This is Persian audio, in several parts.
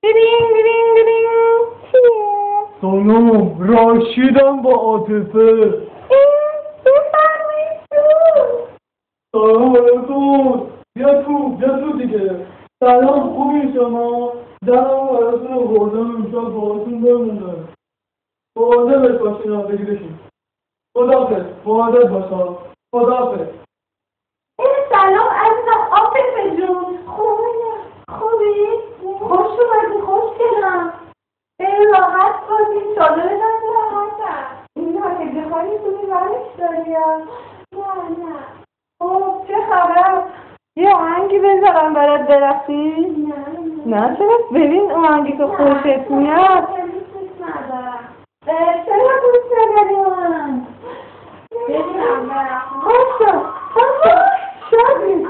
دیدین دیدین دیدین چیه؟ سلام راشیدم با عاطفه. بفرمایید تو. سلام علیکم. بیا تو دیگه. سلام خوبی شما؟ جنم براتون آوردم امشب باهاتون بمونه. مواظبت باشین بگیرشین. خداحافظ. مواظب باشا. خداحافظ. سلام عزیزم عاطفه جون. خوبی؟ خوش اومدی خوشگلم. خیلی راحت باشی چادرتم راحتم. این هاگه خواهی کنی برش داری یا؟ نه. خب چه خبر؟ یه آهنگی بذارم برات برقصی؟ نه چرا؟ ببین آهنگی که خوشت میاد. چرا دوست نداری آهنگ؟ ببینم برقصی. شادی.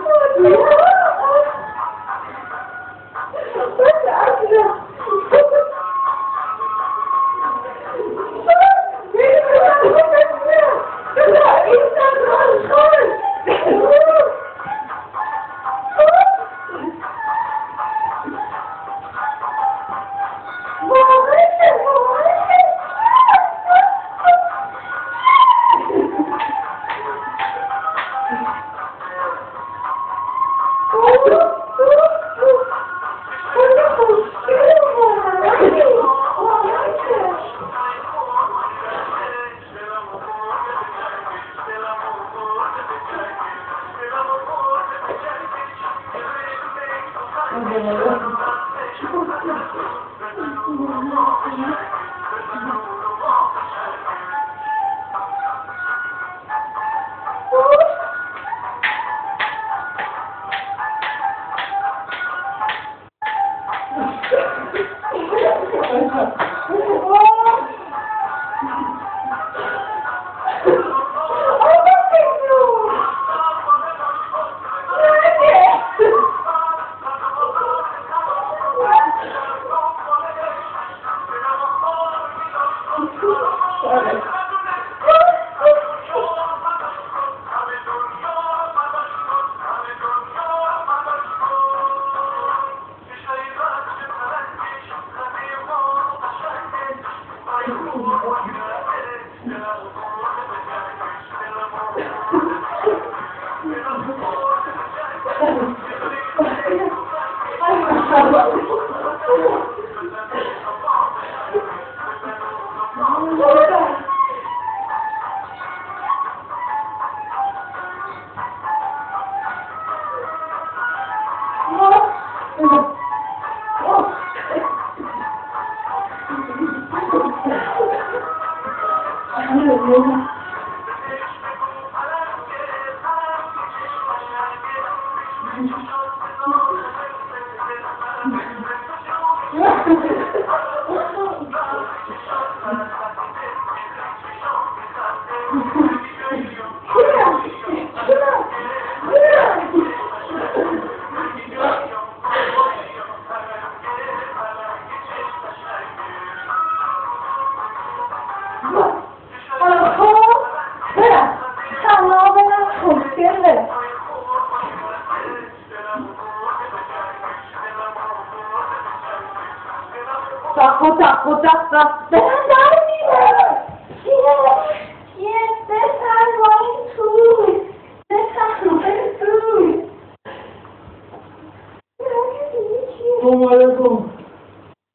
سلام علیکم.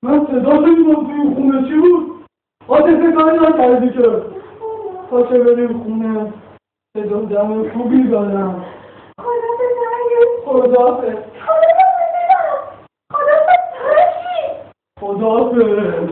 من صدا شنیدم توی خونه چی بود؟ عاطفه کاری نکردی که. پاشه بریم خونه. صدا دم خوبی دارم. خداحافظ. خداحافظ. خداحافظ.